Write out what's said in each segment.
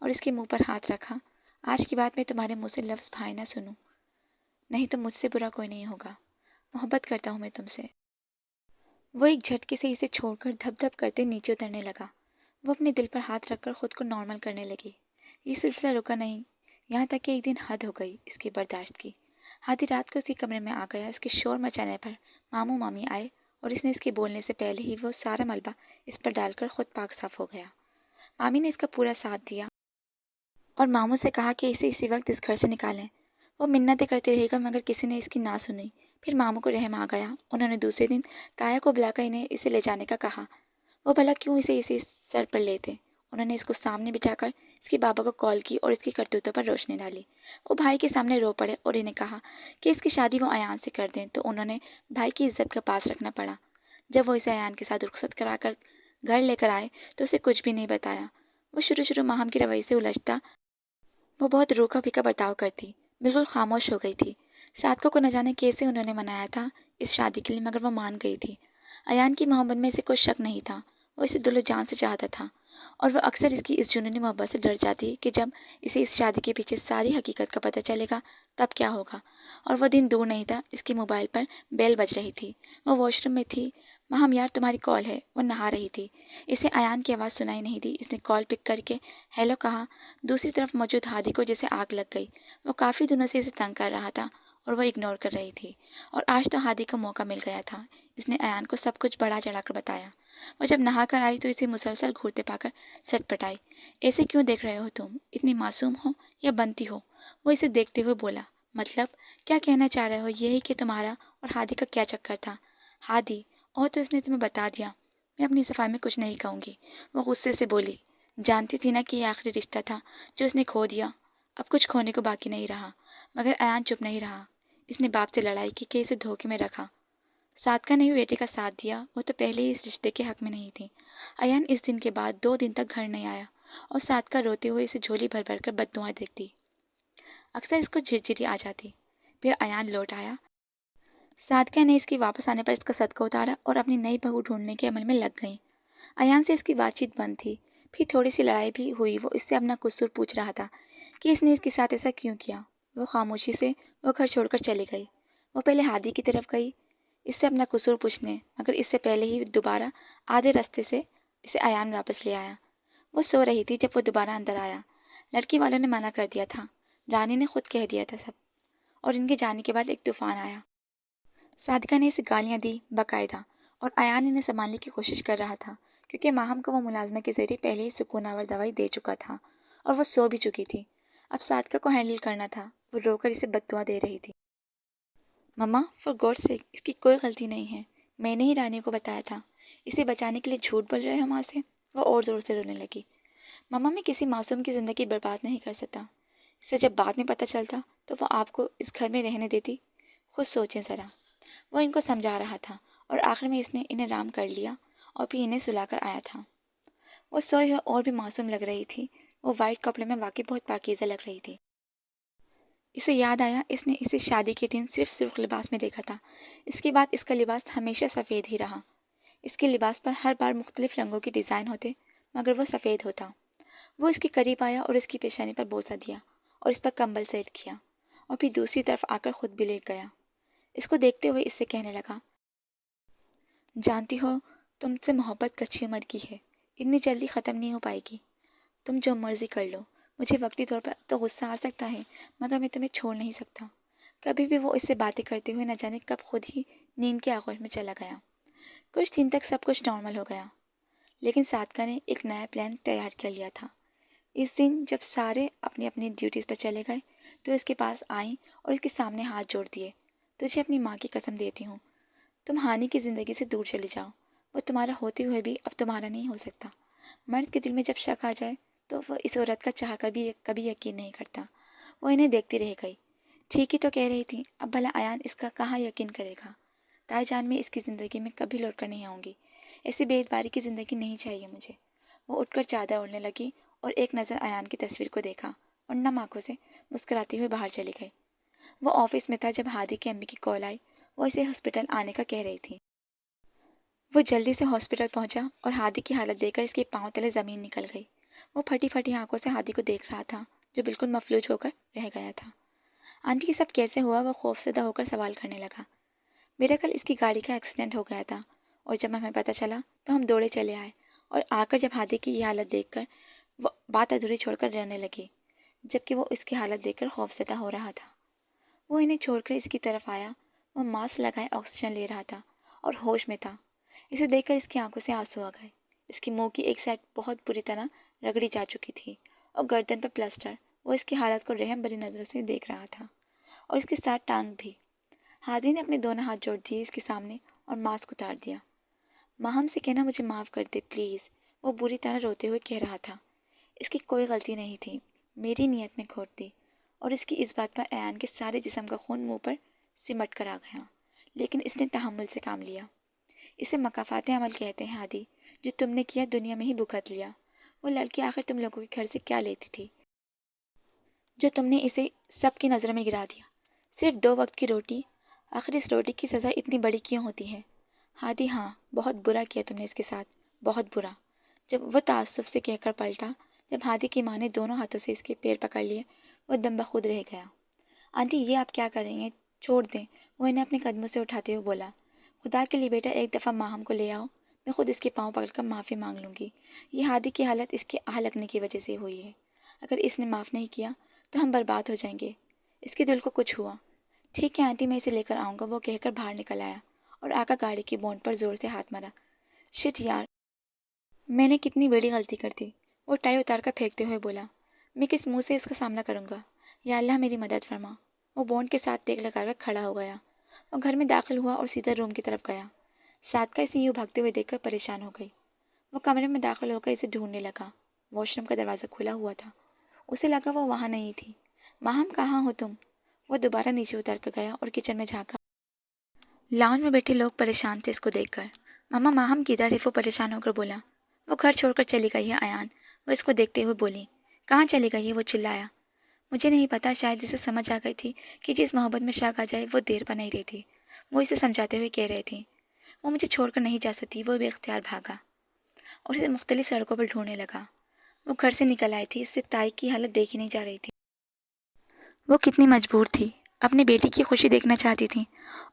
اور اس کے منہ پر ہاتھ رکھا۔ آج کی بات میں تمہارے منہ سے لفظ بھائی نہ سنوں، نہیں تو مجھ سے برا کوئی نہیں ہوگا۔ محبت کرتا ہوں میں تم سے۔ وہ ایک جھٹکے سے اسے چھوڑ کر دھپ دھپ کرتے نیچے اترنے لگا۔ وہ اپنے دل پر ہاتھ رکھ کر خود کو نارمل کرنے لگی۔ یہ سلسلہ رکا نہیں، یہاں تک کہ ایک دن حد ہو گئی اس کی برداشت کی۔ ہادی رات کو اس کے کمرے میں آ گیا۔ اس کے شور مچانے پر ماموں مامی آئے اور اس نے اس کے بولنے سے پہلے ہی وہ سارا ملبہ اس پر ڈال کر خود پاک صاف ہو گیا۔ مامی نے اس کا پورا ساتھ دیا اور ماموں سے کہا کہ اسے اسی وقت اس گھر سے نکالیں۔ وہ منتیں کرتے رہے گا مگر کسی نے اس کی نہ سنی۔ پھر ماموں کو رحم آ گیا۔ انہوں نے دوسرے دن تایا کو بلا کر انہیں اسے لے جانے کا کہا۔ وہ بھلا کیوں اسے سر پر لیتے۔ انہوں نے اس کو سامنے بٹھا کر اس کے بابا کو کال کی اور اس کی کرتوتوں پر روشنی ڈالی۔ وہ بھائی کے سامنے رو پڑے اور انہیں کہا کہ اس کی شادی وہ ایان سے کر دیں، تو انہوں نے بھائی کی عزت کا پاس رکھنا پڑا۔ جب وہ اسے ایان کے ساتھ رخصت کرا کر گھر لے کر آئے تو اسے کچھ بھی نہیں بتایا۔ وہ شروع ماہم کی روی سے الجھتا۔ وہ بہت روکھا پھیکا برتاؤ کرتی، بالکل خاموش ہو گئی تھی۔ صادقہ کو نہ جانے کیسے انہوں نے منایا تھا اس شادی کے لیے، مگر وہ مان گئی تھی۔ ایان کی محبت میں اسے کوئی شک نہیں تھا۔ وہ اسے دل و جان سے چاہتا تھا اور وہ اکثر اس کی اس جنونی محبت سے ڈر جاتی کہ جب اسے اس شادی کے پیچھے ساری حقیقت کا پتہ چلے گا تب کیا ہوگا۔ اور وہ دن دور نہیں تھا۔ اس کے موبائل پر بیل بج رہی تھی۔ وہ واش روم میں تھی۔ ماہم یار تمہاری کال ہے۔ وہ نہا رہی تھی۔ اسے ایان کی آواز سنائی نہیں دی۔ اس نے کال پک کر کے ہیلو کہا۔ دوسری طرف موجود ہادی کو جیسے آگ لگ گئی۔ وہ کافی دنوں سے اسے تنگ کر رہا تھا اور وہ اگنور کر رہی تھی، اور آج تو ہادی کا موقع مل گیا تھا۔ اس نے ایان کو سب کچھ بڑا چڑھا کر بتایا۔ وہ جب نہا کر آئی تو اسے مسلسل گھورتے پا کر سٹ پٹائی۔ ایسے کیوں دیکھ رہے ہو تم؟ اتنی معصوم ہو یا بنتی ہو؟ وہ اسے دیکھتے ہوئے بولا۔ مطلب کیا کہنا چاہ رہے ہو؟ یہی کہ تمہارا اور ہادی کا کیا چکر تھا؟ ہادی اور تو اس نے تمہیں بتا دیا۔ میں اپنی صفائی میں کچھ نہیں کہوں گی۔ وہ غصے سے بولی۔ جانتی تھی نا کہ یہ آخری رشتہ تھا جو اس نے کھو دیا۔ اب کچھ کھونے کو باقی نہیں رہا۔ مگر ایان چپ نہیں رہا۔ اس نے باپ سے لڑائی کی کہ اسے دھوکے میں رکھا۔ صادقہ نے بھی بیٹے کا ساتھ دیا۔ وہ تو پہلے ہی اس رشتے کے حق میں نہیں تھی۔ ایان اس دن کے بعد 2 دن تک گھر نہیں آیا اور صادقہ روتے ہوئے اسے جھولی بھر بھر کر بددعائیں دیکھتی۔ اکثر اس کو جھرجھری آ جاتی۔ پھر ایان لوٹ آیا۔ صادقہ نے اس کی واپس آنے پر اس کا صدقہ اتارا اور اپنی نئی بہو ڈھونڈنے کے عمل میں لگ گئیں۔ ایان سے اس کی بات چیت بند تھی۔ پھر تھوڑی سی لڑائی بھی ہوئی۔ وہ اس سے اپنا قصور پوچھ رہا تھا کہ اس نے اس کے ساتھ ایسا کیوں کیا۔ وہ خاموشی سے وہ گھر چھوڑ کر چلی گئی۔ وہ پہلے ہادی کی طرف گئی اس سے اپنا قصور پوچھنے، مگر اس سے پہلے ہی دوبارہ آدھے راستے سے اسے ایان واپس لے آیا۔ وہ سو رہی تھی جب وہ دوبارہ اندر آیا۔ لڑکی والوں نے منع کر دیا تھا، رانی نے خود کہہ دیا تھا سب، اور ان کے جانے کے بعد ایک طوفان آیا۔ صادقہ نے اسے گالیاں دی باقاعدہ، اور ایان انہیں سنبھالنے کی کوشش کر رہا تھا کیونکہ ماہم کو وہ ملازمہ کے ذریعے پہلے ہی سکون آور دوائی دے چکا تھا اور وہ سو بھی چکی تھی۔ اب صادقہ کو ہینڈل کرنا تھا۔ وہ رو کر اسے بددعا دے رہی تھی۔ مما فار گاڈ سیک، اس کی کوئی غلطی نہیں ہے۔ میں نے ہی رانی کو بتایا تھا۔ اسے بچانے کے لیے جھوٹ بول رہے ہو ماں سے؟ وہ اور زور سے رونے لگی۔ مما میں کسی معصوم کی زندگی برباد نہیں کر سکتا۔ اسے جب بعد میں پتہ چلتا تو وہ آپ کو اس گھر میں رہنے دیتی؟ خود سوچیں ذرا۔ وہ ان کو سمجھا رہا تھا اور آخر میں اس نے انہیں رام کر لیا اور پھر انہیں سلا کر آیا تھا۔ وہ سوئی ہوئی اور بھی معصوم لگ رہی تھی۔ وہ وائٹ کپڑے میں واقعی بہت پاکیزہ لگ رہی تھی۔ اسے یاد آیا اس نے اسے شادی کے دن صرف سرخ لباس میں دیکھا تھا۔ اس کے بعد اس کا لباس ہمیشہ سفید ہی رہا۔ اس کے لباس پر ہر بار مختلف رنگوں کے ڈیزائن ہوتے مگر وہ سفید ہوتا۔ وہ اس کے قریب آیا اور اس کی پیشانی پر بوسہ دیا اور اس پر کمبل سیٹ کیا اور پھر دوسری طرف آ کر خود بھی لیٹ گیا۔ اس کو دیکھتے ہوئے اس سے کہنے لگا، جانتی ہو تم سے محبت کچھی عمر کی ہے، اتنی جلدی ختم نہیں ہو پائے گی۔ تم جو مرضی کر لو، مجھے وقتی طور پر تو غصہ آ سکتا ہے مگر میں تمہیں چھوڑ نہیں سکتا۔ کبھی بھی وہ اس سے باتیں کرتے ہوئے نہ جانے کب خود ہی نیند کے آغوش میں چلا گیا۔ کچھ دن تک سب کچھ نارمل ہو گیا، لیکن صادقہ نے ایک نیا پلان تیار کر لیا تھا۔ اس دن جب سارے اپنی اپنی ڈیوٹیز پر چلے گئے تو اس کے پاس آئیں اور اس کے سامنے ہاتھ جوڑ دیے۔ تجھے اپنی ماں کی قسم دیتی ہوں، تم ہانی کی زندگی سے دور چلی جاؤ۔ وہ تمہارا ہوتے ہوئے بھی اب تمہارا نہیں ہو سکتا۔ مرد کے دل میں جب شک آ جائے تو وہ اس عورت کا چاہ کر بھی کبھی یقین نہیں کرتا۔ وہ انہیں دیکھتی رہ گئی۔ ٹھیک ہی تو کہہ رہی تھی، اب بھلا ایان اس کا کہاں یقین کرے گا؟ تائی جان میں اس کی زندگی میں کبھی لوٹ کر نہیں آؤں گی۔ ایسی بے اعتباری کی زندگی نہیں چاہیے مجھے۔ وہ اٹھ کر چادر اوڑھنے لگی اور ایک نظر ایان کی تصویر کو دیکھا اور نم آنکھوں سے مسکراتے ہوئے باہر چلی گئی۔ وہ آفس میں تھا جب ہادی کی امی کی کال آئی۔ وہ اسے ہاسپٹل آنے کا کہہ رہی تھی۔ وہ جلدی سے ہاسپٹل پہنچا اور ہادی کی حالت دیکھ کر اس کے پاؤں تلے زمین نکل گئی۔ وہ پھٹی پھٹی آنکھوں سے ہادی کو دیکھ رہا تھا جو بالکل مفلوج ہو کر رہ گیا تھا۔ آنٹی یہ سب کیسے ہوا؟ وہ خوفزدہ ہو کر سوال کرنے لگا۔ میرا کل اس کی گاڑی کا ایکسیڈنٹ ہو گیا تھا اور جب ہمیں پتہ چلا تو ہم دوڑے چلے آئے اور آ کر جب ہادی کی یہ حالت دیکھ کر وہ بات ادھوری چھوڑ کر رونے لگی، جبکہ وہ اس کی حالت دیکھ کر خوفزدہ ہو رہا تھا۔ وہ انہیں چھوڑ کر اس کی طرف آیا۔ وہ ماسک لگائے آکسیجن لے رہا تھا اور ہوش میں تھا۔ اسے دیکھ کر اس کی آنکھوں سے آنسو آ گئے۔ اس کی منہ کی ایک سائڈ بہت بری طرح رگڑی جا چکی تھی اور گردن پر پلسٹر۔ وہ اس کی حالت کو رحم بھری نظروں سے دیکھ رہا تھا اور اس کے ساتھ ٹانگ بھی۔ ہادی نے اپنے دونوں ہاتھ جوڑ دیے اس کے سامنے اور ماسک اتار دیا۔ ماہم سے کہنا مجھے معاف کر دے پلیز، وہ بری طرح روتے ہوئے کہہ رہا تھا۔ اس کی کوئی غلطی نہیں تھی، میری نیت میں کھوٹ تھی اور اس کی اس بات پر ایان کے سارے جسم کا خون منہ پر سمٹ کر آ گیا، لیکن اس نے تحمل سے کام لیا۔ اسے مکافات عمل کہتے ہیں ہادی، جو تم نے کیا دنیا میں ہی بھگت لیا۔ وہ لڑکی آخر تم لوگوں کے گھر سے کیا لیتی تھی جو تم نے اسے سب کی نظروں میں گرا دیا؟ صرف 2 وقت کی روٹی۔ آخر اس روٹی کی سزا اتنی بڑی کیوں ہوتی ہے؟ ہادی ہاں، بہت برا کیا تم نے اس کے ساتھ، بہت برا۔ جب وہ تعصب سے کہہ کر پلٹا، جب ہادی کی ماں نے دونوں ہاتھوں سے اس کے پیر پکڑ لیے، وہ دم بخود رہ گیا۔ آنٹی یہ آپ کیا کر رہی ہیں؟ چھوڑ دیں، وہ انہیں اپنے قدموں سے اٹھاتے ہوئے بولا۔ خدا کے لیے بیٹا ایک دفعہ ماہم کو لے آؤ، میں خود اس کے پاؤں پکڑ کر معافی مانگ لوں گی۔ یہ ہادی کی حالت اس کے آہ لگنے کی وجہ سے ہوئی ہے۔ اگر اس نے معاف نہیں کیا تو ہم برباد ہو جائیں گے۔ اس کے دل کو کچھ ہوا۔ ٹھیک ہے آنٹی، میں اسے لے کر آؤں گا، وہ کہہ کر باہر نکل آیا اور آ کر گاڑی کی بونٹ پر زور سے ہاتھ مارا۔ شٹ یار، میں نے کتنی بڑی غلطی کر دی، وہ ٹائی اتار کر پھینکتے ہوئے بولا۔ میں کس منہ سے اس کا سامنا کروں گا؟ یا اللہ میری مدد فرما۔ وہ بونٹ کے ساتھ ٹیک لگا کر کھڑا ہو گیا۔ وہ گھر میں داخل ہوا اور سیدھا روم کی طرف گیا۔ صادقہ اسے یوں بھاگتے ہوئے دیکھ کر پریشان ہو گئی۔ وہ کمرے میں داخل ہو کر اسے ڈھونڈنے لگا۔ واش روم کا دروازہ کھلا ہوا تھا۔ اسے لگا وہ وہاں نہیں تھی۔ ماہم کہاں ہو تم؟ وہ دوبارہ نیچے اتر کر گیا اور کچن میں جھانکا۔ لاؤنج میں بیٹھے لوگ پریشان تھے اس کو دیکھ کر۔ ماما ماہم کدھر ہے؟ وہ پریشان ہو کر بولا۔ وہ گھر چھوڑ کر چلی گئی ہے ایان، وہ اس کو دیکھتے ہوئے بولی۔ کہاں چلی گئی ہے؟ وہ چلایا۔ مجھے نہیں پتا، شاید اسے سمجھ آ گئی تھی کہ جس محبت میں شک آ جائے وہ دیر پر نہیں رہتی۔ وہ اسے سمجھاتے ہوئے کہہ رہے تھے، وہ مجھے چھوڑ کر نہیں جا سکتی۔ وہ بے اختیار بھاگا اور اسے مختلف سڑکوں پر ڈھونڈنے لگا۔ وہ گھر سے نکل آئی تھی، اس سے تائی کی حالت دیکھی نہیں جا رہی تھی۔ وہ کتنی مجبور تھی، اپنی بیٹی کی خوشی دیکھنا چاہتی تھی،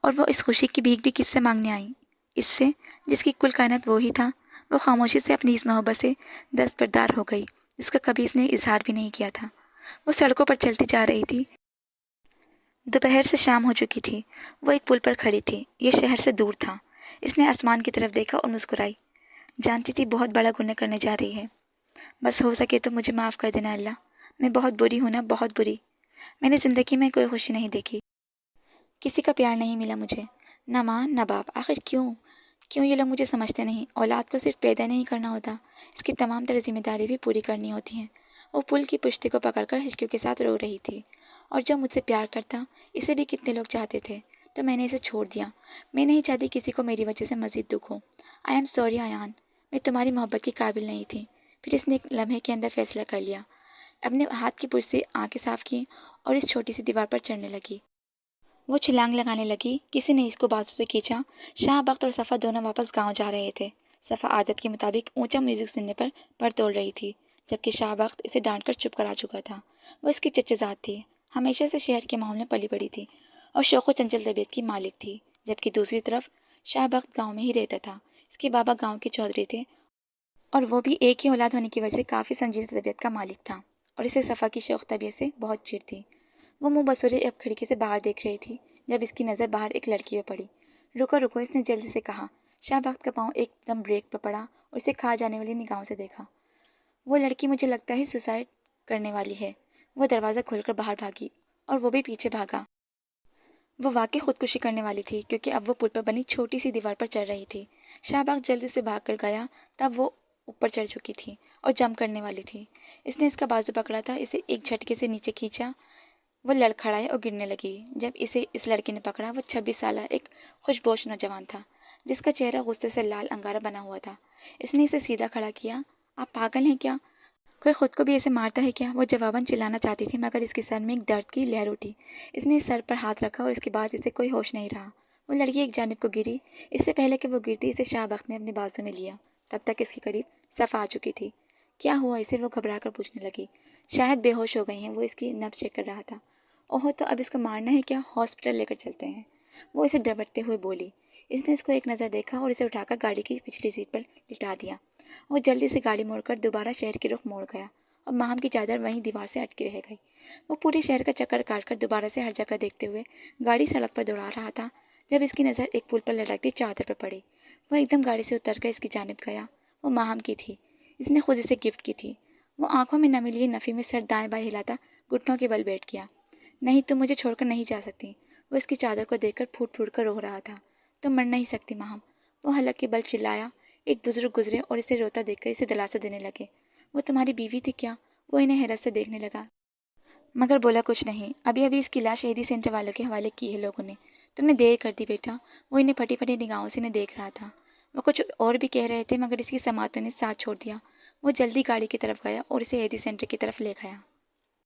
اور وہ اس خوشی کی بھیک بھی کس سے مانگنے آئی؟ اس سے جس کی کل کائنات وہی تھا۔ وہ خاموشی سے اپنی اس محبت سے دستبردار ہو گئی جس کا کبھی اس نے اظہار بھی نہیں کیا تھا۔ وہ سڑکوں پر چلتی جا رہی تھی۔ دوپہر سے شام ہو چکی تھی۔ وہ ایک پل پر کھڑی تھی، یہ شہر سے دور تھا۔ اس نے آسمان کی طرف دیکھا اور مسکرائی۔ جانتی تھی بہت بڑا گناہ کرنے جا رہی ہے۔ بس ہو سکے تو مجھے معاف کر دینا اللہ، میں بہت بری ہوں نا، بہت بری۔ میں نے زندگی میں کوئی خوشی نہیں دیکھی، کسی کا پیار نہیں ملا مجھے، نہ ماں نہ باپ۔ آخر کیوں یہ لوگ مجھے سمجھتے نہیں؟ اولاد کو صرف پیدا نہیں کرنا ہوتا، اس کی تمام تر ذمہ داری بھی پوری کرنی ہوتی ہیں۔ وہ پل کی پشتی کو پکڑ کر ہچکیوں کے ساتھ رو رہی تھی۔ اور جو مجھ سے پیار کرتا، اسے بھی کتنے لوگ چاہتے تھے، تو میں نے اسے چھوڑ دیا۔ میں نہیں چاہتی کسی کو میری وجہ سے مزید دکھ ہو۔ آئی ایم سوری ایان، میں تمہاری محبت کی قابل نہیں تھی۔ پھر اس نے ایک لمحے کے اندر فیصلہ کر لیا، اپنے ہاتھ کی پرس سے آنکھیں صاف کی اور اس چھوٹی سی دیوار پر چڑھنے لگی۔ وہ چھلانگ لگانے لگی، کسی نے اس کو بازو سے کھینچا۔ شاہ بخت اور صفا دونوں واپس گاؤں جا رہے تھے۔ صفا عادت کے مطابق اونچا میوزک سننے پر توڑ رہی تھی، جبکہ شاہ بخت اسے ڈانٹ کر چپ کرا چکا تھا۔ وہ اس کی چچزاد تھی، ہمیشہ سے شہر کے ماحول میں پلی بڑی تھی اور شوق و چنچل طبیعت کی مالک تھی، جبکہ دوسری طرف شاہ بخت گاؤں میں ہی رہتا تھا۔ اس کے بابا گاؤں کے چودھری تھے اور وہ بھی ایک ہی اولاد ہونے کی وجہ سے کافی سنجیدہ طبیعت کا مالک تھا، اور اسے صفا کی شوق طبیعت سے بہت چڑ تھی۔ وہ منہ بسورے اب کھڑکی سے باہر دیکھ رہی تھی جب اس کی نظر باہر ایک لڑکی پہ پڑی۔ رکو رکو، اس نے جلدی سے کہا۔ شاہ بخت کا پاؤں ایک دم بریک پہ پڑا اور اسے کھا جانے والی نگاہوں سے دیکھا۔ وہ لڑکی مجھے لگتا ہے سوسائڈ کرنے والی ہے۔ وہ دروازہ کھول کر باہر بھاگی اور وہ بھی پیچھے بھاگا۔ وہ واقعی خودکشی کرنے والی تھی، کیونکہ اب وہ پل پر بنی چھوٹی سی دیوار پر چڑھ رہی تھی۔ شاہ بخت جلدی سے بھاگ کر گیا، تب وہ اوپر چڑھ چکی تھی اور جمپ کرنے والی تھی۔ اس نے اس کا بازو پکڑا تھا، اسے ایک جھٹکے سے نیچے کھینچا۔ وہ لڑکھڑائی اور گرنے لگی۔ جب اسے اس لڑکی نے پکڑا، وہ 26 سالہ ایک خوشبوش نوجوان تھا جس کا چہرہ غصے سے لال انگارہ بنا ہوا تھا۔ اس نے اسے سیدھا کھڑا کیا۔ آپ پاگل ہیں کیا؟ کوئی خود کو بھی ایسے مارتا ہے کیا؟ وہ جواباً چلانا چاہتی تھی، مگر اس کے سر میں ایک درد کی لہر اٹھی۔ اس نے سر پر ہاتھ رکھا اور اس کے بعد اسے کوئی ہوش نہیں رہا۔ وہ لڑکی ایک جانب کو گری۔ اس سے پہلے کہ وہ گرتی، اسے شاہ بخت نے اپنے بازو میں لیا۔ تب تک اس کے قریب صفا آ چکی تھی۔ کیا ہوا اسے؟ وہ گھبرا کر پوچھنے لگی۔ شاید بے ہوش ہو گئی ہیں، وہ اس کی نبض چیک کر رہا تھا۔ اوہو، تو اب اس کو مارنا ہے کیا؟ ہاسپٹل لے کر چلتے ہیں، وہ اسے ڈبرتے ہوئے بولی۔ اس نے اس کو ایک نظر دیکھا اور اسے اٹھا کر گاڑی کی پچھلی سیٹ پر لٹا دیا۔ وہ جلدی سے گاڑی موڑ کر دوبارہ شہر کی رخ موڑ گیا اور ماہم کی چادر وہیں دیوار سے اٹکی رہ گئی۔ وہ پورے شہر کا چکر کاٹ کر دوبارہ سے ہر جگہ دیکھتے ہوئے گاڑی سڑک پر دوڑا رہا تھا جب اس کی نظر ایک پل پر لٹکتی چادر پر پڑی۔ وہ ایک دم گاڑی سے اتر کر اس کی جانب گیا۔ وہ ماہم کی تھی، اس نے خود اسے گفٹ کی تھی۔ وہ آنکھوں میں نمی لیے نفی میں سر دائیں بائیں ہلاتا گھٹنوں کے بل بیٹھ گیا۔ نہیں، تم مجھے چھوڑ کر نہیں جا سکتی۔ وہ اس کی چادر کو دیکھ کر پھوٹ پھوٹ کر رو رہا تھا۔ تم مر نہیں سکتی ماہم، وہ حلق کے بل چلایا۔ ایک بزرگ گزرے اور اسے روتا دیکھ کر اسے دلاسا دینے لگے۔ وہ تمہاری بیوی تھی کیا؟ وہ انہیں حیرت سے دیکھنے لگا مگر بولا کچھ نہیں۔ ابھی ابھی اس کی لاش شہیدی سینٹر والوں کے حوالے کی ہے لوگوں نے۔ تم نے دیر کر دی بیٹا۔ وہ انہیں پھٹی پھٹی نگاہوں سے انہیں دیکھ رہا تھا۔ وہ کچھ اور بھی کہہ رہے تھے مگر اس کی سماعتوں نے ساتھ چھوڑ دیا۔ وہ جلدی گاڑی کی طرف گیا اور اسے شہیدی سینٹر کی طرف لے گیا۔